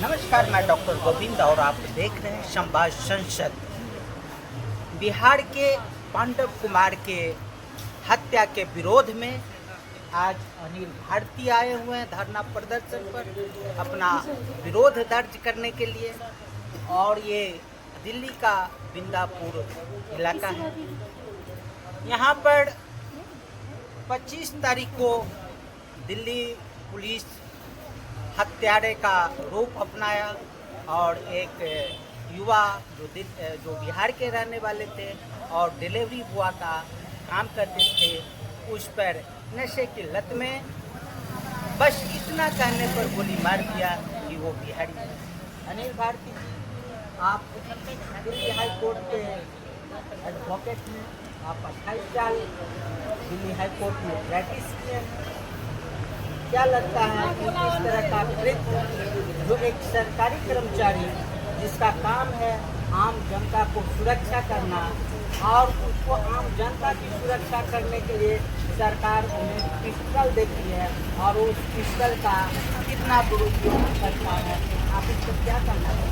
नमस्कार, मैं डॉक्टर गोविंद और आप देख रहे हैं संवाद संसद। बिहार के पांडव कुमार के हत्या के विरोध में आज अनिल भारती आए हुए हैं धरना प्रदर्शन पर अपना विरोध दर्ज करने के लिए। और ये दिल्ली का बिंदापुर इलाका है। यहाँ पर 25 तारीख को दिल्ली पुलिस हत्यारे का रूप अपनाया और एक युवा जो बिहार के रहने वाले थे और डिलीवरी बॉय का काम करते थे, उस पर नशे की लत में बस इतना कहने पर गोली मार दिया कि वो बिहारी है। अनिल भारती जी, आप दिल्ली हाई कोर्ट के एडवोकेट हैं, आप 28 साल दिल्ली हाई कोर्ट में प्रैक्टिस किए हैं। क्या लगता है कि इस तरह का कृत्य जो एक सरकारी कर्मचारी जिसका काम है आम जनता को सुरक्षा करना और उसको आम जनता की सुरक्षा करने के लिए सरकार उन्हें पिस्टल देती है और उस पिस्टल का कितना दुरुपयोग करता है, आप इस पर क्या करना है?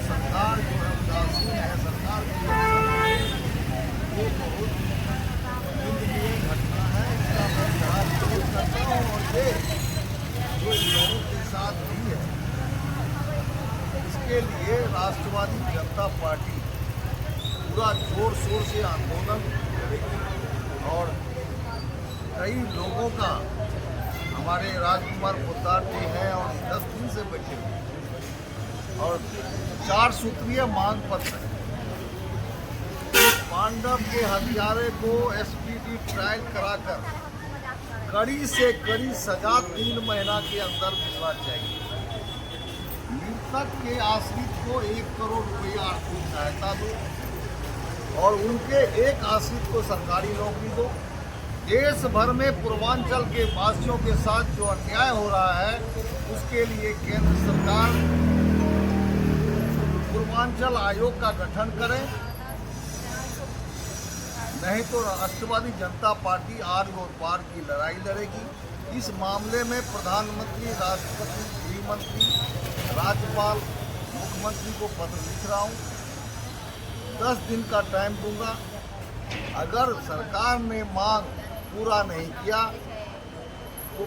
सरकार जो है उदासीन है। सरकार ये बहुत निंदनीय घटना है। इसका मैं बड़ा विरोध करता हूँ और ये जो इन लोगों के साथ हुई है इसके लिए राष्ट्रवादी जनता पार्टी पूरा जोर शोर से आंदोलन करेगी। और कई लोगों का हमारे राजकुमार पोद्दार जी हैं और 10 दिन से बैठे हुए और 4 सूत्रीय मांग पत्र पांडव के हत्यारे को एसपीडी ट्रायल कराकर कड़ी से कड़ी सजा 3 महीना के अंदर मिलना चाहिए। मृतक के आश्रित को 1 करोड़ रुपया आर्थिक सहायता दो और उनके एक आश्रित को सरकारी नौकरी दो। देश भर में पूर्वांचल के वासियों के साथ जो अन्याय हो रहा है उसके लिए केंद्र सरकार पूर्वांचल आयोग का गठन करें, नहीं तो राष्ट्रवादी जनता पार्टी आर्य और पार की लड़ाई लड़ेगी। इस मामले में प्रधानमंत्री, राष्ट्रपति, गृह मंत्री, राज्यपाल, मुख्यमंत्री को पत्र लिख रहा हूँ। 10 दिन का टाइम दूंगा। अगर सरकार ने मांग पूरा नहीं किया तो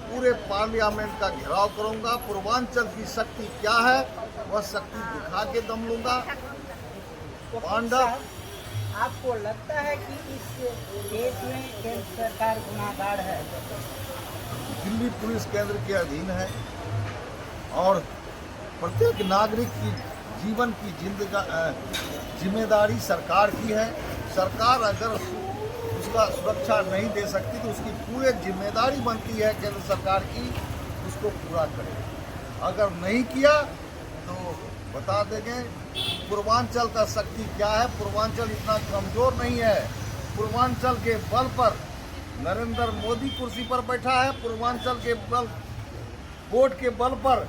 पूरे पार्लियामेंट का घेराव करूंगा। पूर्वांचल की शक्ति क्या है वह शक्ति दिखा के दम लूंगा। पांडव, आपको लगता है कि इस केस में केंद्र सरकार गुनाहगार है? दिल्ली पुलिस केंद्र के अधीन है और प्रत्येक नागरिक की जीवन की जिम्मेदारी सरकार की है। सरकार अगर उसका सुरक्षा नहीं दे सकती तो उसकी पूरी जिम्मेदारी बनती है केंद्र सरकार की उसको पूरा करे। अगर नहीं किया तो बता देंगे पूर्वांचल का शक्ति क्या है। पूर्वांचल इतना कमजोर नहीं है। पूर्वांचल के बल पर नरेंद्र मोदी कुर्सी पर बैठा है। पूर्वांचल के बल वोट के बल पर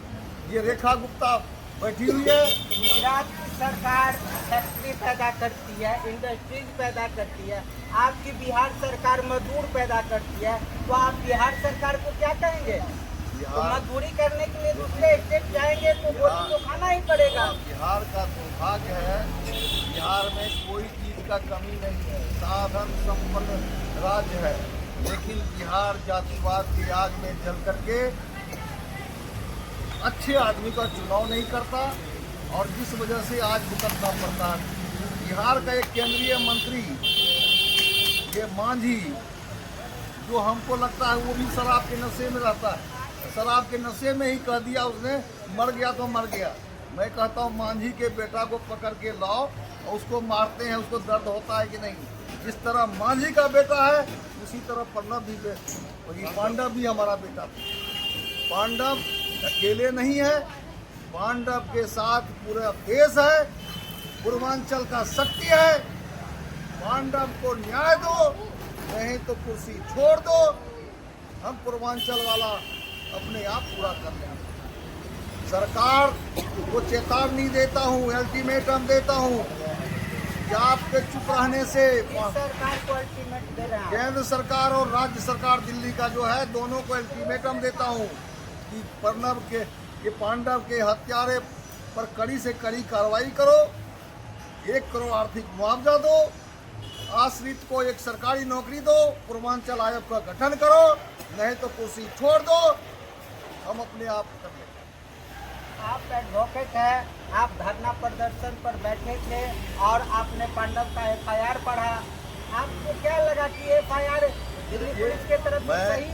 ये रेखा गुप्ता बैठी हुई है। गुजरात की सरकार फैक्ट्री पैदा करती है, इंडस्ट्रीज पैदा करती है, आपकी बिहार सरकार मजदूर पैदा करती है, तो आप बिहार सरकार को क्या कहेंगे? तो मजदूरी करने के लिए दूसरे स्टेट जाएंगे तो गोली तो खाना ही पड़ेगा। बिहार का दुर्भाग्य है, बिहार में कोई चीज का कमी नहीं है, साधन संपन्न राज्य है, लेकिन बिहार जातिवाद की आग में जल करके अच्छे आदमी का चुनाव नहीं करता और जिस वजह से आज भुगतना पड़ता है। बिहार का एक केंद्रीय मंत्री ये मांझी, जो हमको लगता है वो भी शराब के नशे में रहता है, शराब के नशे में ही कह दिया उसने मर गया तो मर गया। मैं कहता हूँ मांझी के बेटा को पकड़ के लाओ और उसको मारते हैं, उसको दर्द होता है कि नहीं? जिस तरह मांझी का बेटा है उसी तरह प्रणब भी, वही पांडव भी हमारा बेटा था। पांडव अकेले नहीं है, पांडव के साथ पूरा देश है, पूर्वांचल का शक्ति है। पांडव को न्याय दो, नहीं तो कुर्सी छोड़ दो। हम पूर्वांचल वाला अपने आप पूरा कर लेंगे। सरकार को चेतावनी देता हूँ, अल्टीमेटम देता हूँ, पंजाब के चुप रहने से सरकार को अल्टीमेट दे रहा है। केंद्र सरकार और राज्य सरकार दिल्ली का जो है, दोनों को अल्टीमेटम देता हूँ कि प्रणब के पांडव के हत्यारे पर कड़ी से कड़ी कार्रवाई करो, 1 करोड़ आर्थिक मुआवजा दो, आश्रित को एक सरकारी नौकरी दो, पूर्वांचल आयोग का गठन करो, नहीं तो कुर्सी छोड़ दो, हम अपने आप कर लेंगे। आप एडवोकेट हैं, आप धरना प्रदर्शन पर बैठे थे और आपने पांडव का FIR पढ़ा। आपको क्या लगा कि FIR दिल्ली पुलिस के तरफ से सही?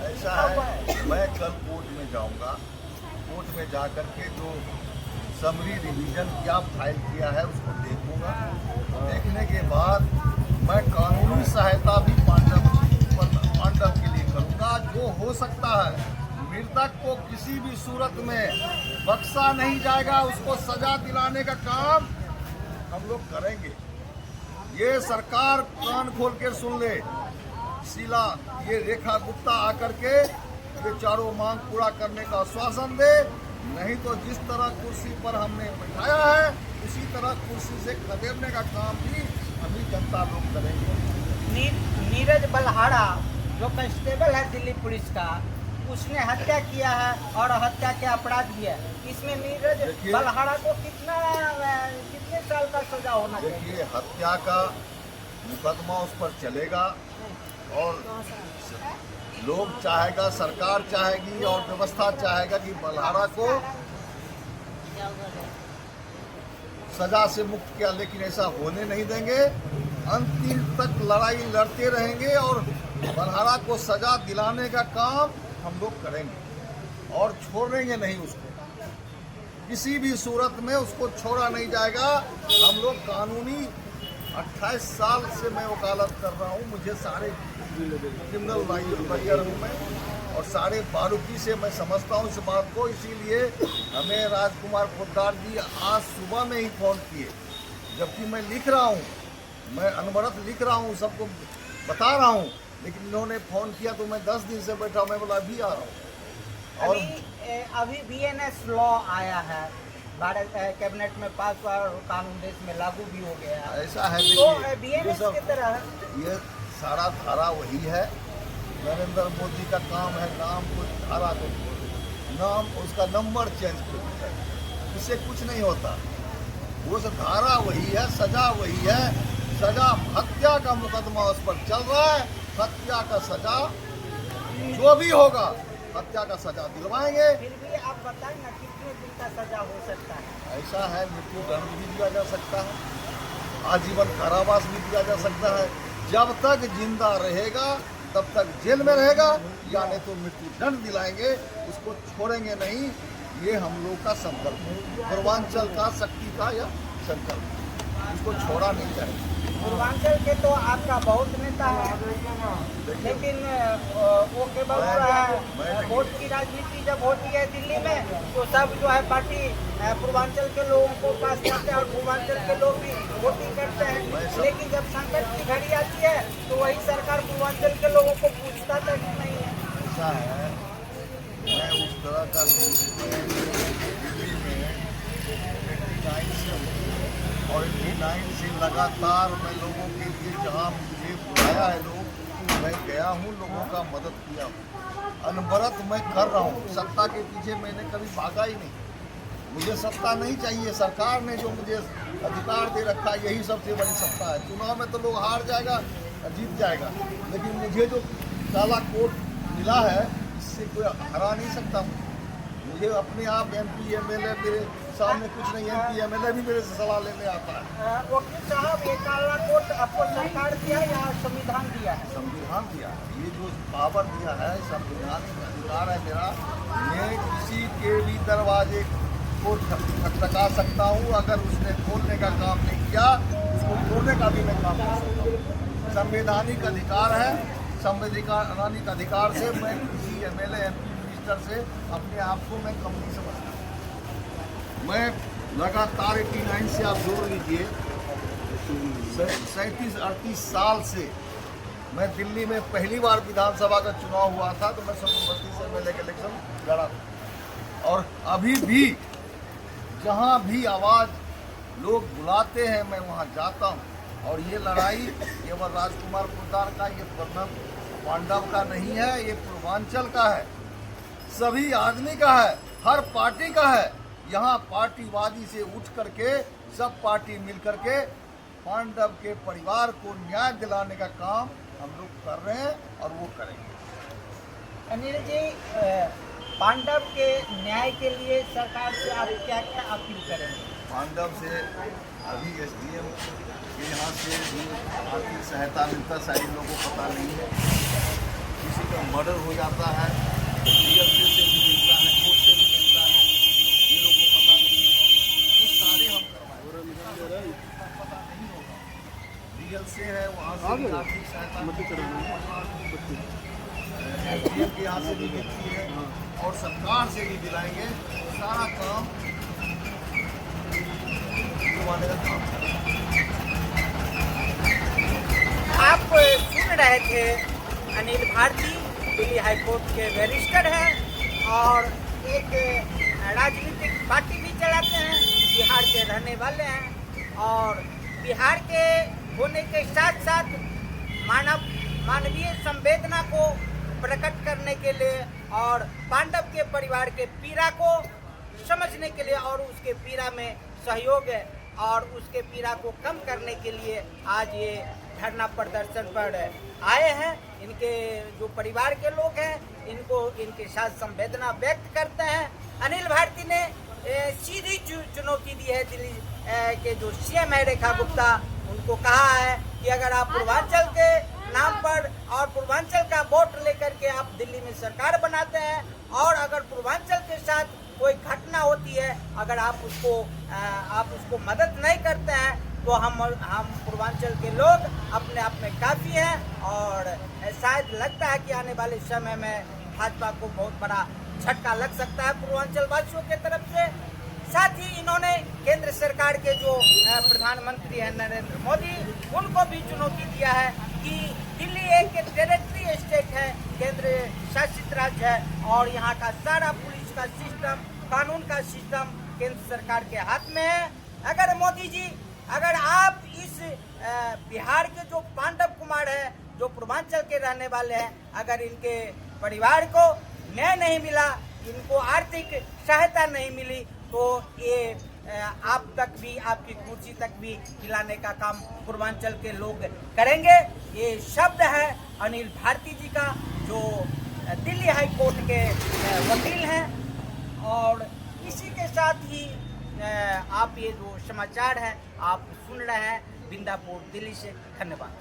ऐसा है, मैं कल कोर्ट में जाऊंगा, कोर्ट में जाकर के जो समरी रिवीजन क्या फाइल किया है उसको देखूंगा। देखने के बाद मैं कानूनी सहायता भी पांडव के लिए करूंगा। जो हो सकता है, मृतक को किसी भी सूरत में बख्शा नहीं जाएगा, उसको सजा दिलाने का काम हम लोग करेंगे। ये सरकार कान खोल के सुन ले, शीला ये रेखा गुप्ता आकर के ये चारों मांग पूरा करने का आश्वासन दे, नहीं तो जिस तरह कुर्सी पर हमने बैठाया है उसी तरह कुर्सी से खदेड़ने का काम भी अभी जनता लोग करेंगे। नीरज बलहाड़ा जो कांस्टेबल है दिल्ली पुलिस का, उसने हत्या किया है और हत्या के अपराध भी है। इसमें नीरज बलहाड़ा को कितने साल का सजा होना चाहिए? देखिए, हत्या का मुकदमा उस पर चलेगा और लोग चाहेगा, सरकार चाहेगी और व्यवस्था चाहेगा कि बलहाड़ा को सजा से मुक्त किया, लेकिन ऐसा होने नहीं देंगे। अंतिम तक लड़ाई लड़ते रहेंगे और बलहाड़ा को सजा दिलाने का काम हम लोग करेंगे और छोड़ेंगे नहीं उसको, किसी भी सूरत में उसको छोड़ा नहीं जाएगा। हम लोग कानूनी 28 साल से मैं वकालत कर रहा हूँ, मुझे सारे क्रिमिनल लॉयर हूँ मैं और सारे बारीकी से मैं समझता हूँ इस बात को। इसीलिए हमें राजकुमार पोद्दार जी आज सुबह में ही फ़ोन किए, जबकि मैं लिख रहा हूँ, मैं अनवरत लिख रहा हूँ, सबको बता रहा हूँ, लेकिन इन्होंने फ़ोन किया तो मैं 10 दिन से बैठा, मैं बोला अभी आ रहा हूँ। और अभी BNS लॉ आया है, भारत कैबिनेट में पास हुआ और कानून देश में लागू भी हो गया है। ऐसा है, तो देखिए BNS की तरह ये सारा धारा वही है। नरेंद्र मोदी का काम है नाम को धारा को, नाम उसका नंबर चेंज कर दिया, इससे कुछ नहीं होता। वो सब धारा वही है, सजा वही है। सजा हत्या का मुकदमा उस पर चल रहा है, हत्या का सजा जो भी होगा हत्या का सजा दिलवाएंगे। फिर भी आप बताएं ना कितने दिन का सजा हो सकता है? ऐसा है, मृत्यु दंड भी दिया जा सकता है, आजीवन कारावास भी दिया जा सकता है। जब तक जिंदा रहेगा तब तक जेल में रहेगा, या नहीं तो मृत्यु दंड दिलाएंगे, उसको छोड़ेंगे नहीं। ये हम लोग का संकल्प है, पूर्वांचल का शक्ति का यह संकल्प, उसको छोड़ा नहीं जाएगा। पूर्वांचल के तो आपका बहुत नेता है, लेकिन वो केवल वोट की राजनीति जब होती है दिल्ली में तो सब जो है पार्टी पूर्वांचल के लोगों को पास करते हैं और पूर्वांचल के लोग भी वोटिंग करते हैं। लेकिन जब संकट की घड़ी आती है तो वही सरकार पूर्वांचल के लोगों को पूछता तक नहीं है। ऐसा है, मैं उस तरह का दिल्ली में 89 से और 89 से लगातार मैं लोगों के लिए जहाँ मुझे बुलाया है लोग, मैं गया हूँ, लोगों का मदद किया हूँ, अनवरत मैं कर रहा हूँ। सत्ता के पीछे मैंने कभी भागा ही नहीं, मुझे सत्ता नहीं चाहिए। सरकार ने जो मुझे अधिकार दे रखा है यही सबसे बड़ी सत्ता है। चुनाव में तो लोग हार जाएगा, जीत जाएगा, लेकिन मुझे जो काला कोट मिला है इससे कोई हरा नहीं सकता। मुझे अपने आप MP MLA मेरे सामने कुछ नहीं, MP MLA भी मेरे से सलाह लेने आता है। वकील साहब, ये काला कोट आपको सरकार दिया या संविधान दिया है? संविधान दिया, ये जो पावर दिया है संविधानिक अधिकार है मेरा। मैं किसी के भी दरवाजे को खटखटा सकता हूँ, अगर उसने खोलने का काम नहीं किया उसको तोड़ने का भी मैं काम कर सकता हूँ। संवैधानिक अधिकार है, संवैधानिक अधिकार से मैं किसी MLA MP से अपने आप को मैं कम नहीं समझता। मैं लगातार 89 से आप जोड़ लीजिए 37-38 साल से मैं दिल्ली में पहली बार विधानसभा का चुनाव हुआ था तो मैं समुद्रबस्ती से MLA का इलेक्शन लड़ा था। और अभी भी जहाँ भी आवाज़ लोग बुलाते हैं, मैं वहाँ जाता हूँ। और ये लड़ाई केवल राजकुमार पोद्दार का, ये प्रथम पांडव का नहीं है, ये पूर्वांचल का है, सभी आदमी का है, हर पार्टी का है। यहाँ पार्टीवादी से उठ करके सब पार्टी मिल करके पांडव के परिवार को न्याय दिलाने का काम हम लोग कर रहे हैं और वो करेंगे। अनिल जी, पांडव के न्याय के लिए सरकार से आप क्या क्या अपील करेंगे? पांडव से अभी एसडीएम के यहाँ से भी आर्थिक सहायता मिलता, सारे लोगों को पता नहीं है। किसी का मर्डर हो जाता है, डीएलसी से भी मिलता है, कोर्ट से भी मिलता है, ये लोगों को पता नहीं है। ये सारे हम करवाएंगे, पता नहीं होगा। डीएलसी है, वहाँ से भी आर्थिक सहायता एसडीएम के यहाँ से भी मिलती है और सरकार से भी दिलाएंगे। सारा काम दिलवाने का काम करेंगे। आप सुन रहे थे अनिल भारती, दिल्ली हाईकोर्ट के बैरिस्टर हैं और एक राजनीतिक पार्टी भी चलाते हैं, बिहार के रहने वाले हैं और बिहार के होने के साथ साथ मानवीय संवेदना को प्रकट करने के लिए और पांडव के परिवार के पीड़ा को समझने के लिए और उसके पीड़ा में सहयोग और उसके पीड़ा को कम करने के लिए आज ये धरना प्रदर्शन पर आए हैं। इनके जो परिवार के लोग हैं इनको इनके साथ संवेदना व्यक्त करते हैं। अनिल भारती ने सीधी चुनौती दी है दिल्ली के जो सीएम है रेखा गुप्ता, उनको कहा है कि अगर आप पूर्वांचल के नाम पर और पूर्वांचल का वोट लेकर के आप दिल्ली में सरकार बनाते हैं और अगर पूर्वांचल के साथ कोई घटना होती है, अगर आप उसको मदद नहीं करते हैं तो हम पूर्वांचल के लोग अपने आप में काफ़ी हैं और शायद लगता है कि आने वाले समय में भाजपा को बहुत बड़ा झटका लग सकता है पूर्वांचल वासियों की तरफ से। साथ ही इन्होंने केंद्र सरकार के जो प्रधानमंत्री हैं नरेंद्र मोदी, उनको भी चुनौती दिया है कि दिल्ली एक टेरिटरी स्टेट है, केंद्र शासित राज्य है और यहाँ का सारा पुलिस का सिस्टम, कानून का सिस्टम केंद्र सरकार के हाथ में है। अगर मोदी जी, अगर आप इस बिहार के जो पांडव कुमार है, जो पूर्वांचल के रहने वाले हैं, अगर इनके परिवार को न्याय नहीं मिला, इनको आर्थिक सहायता नहीं मिली, तो ये आप तक भी, आपकी कुर्सी तक भी हिलाने का काम पूर्वांचल के लोग करेंगे। ये शब्द है अनिल भारती जी का, जो दिल्ली हाई कोर्ट के वकील हैं। और इसी के साथ ही आप ये जो समाचार है आप सुन रहे हैं बिंदापुर दिल्ली से। धन्यवाद।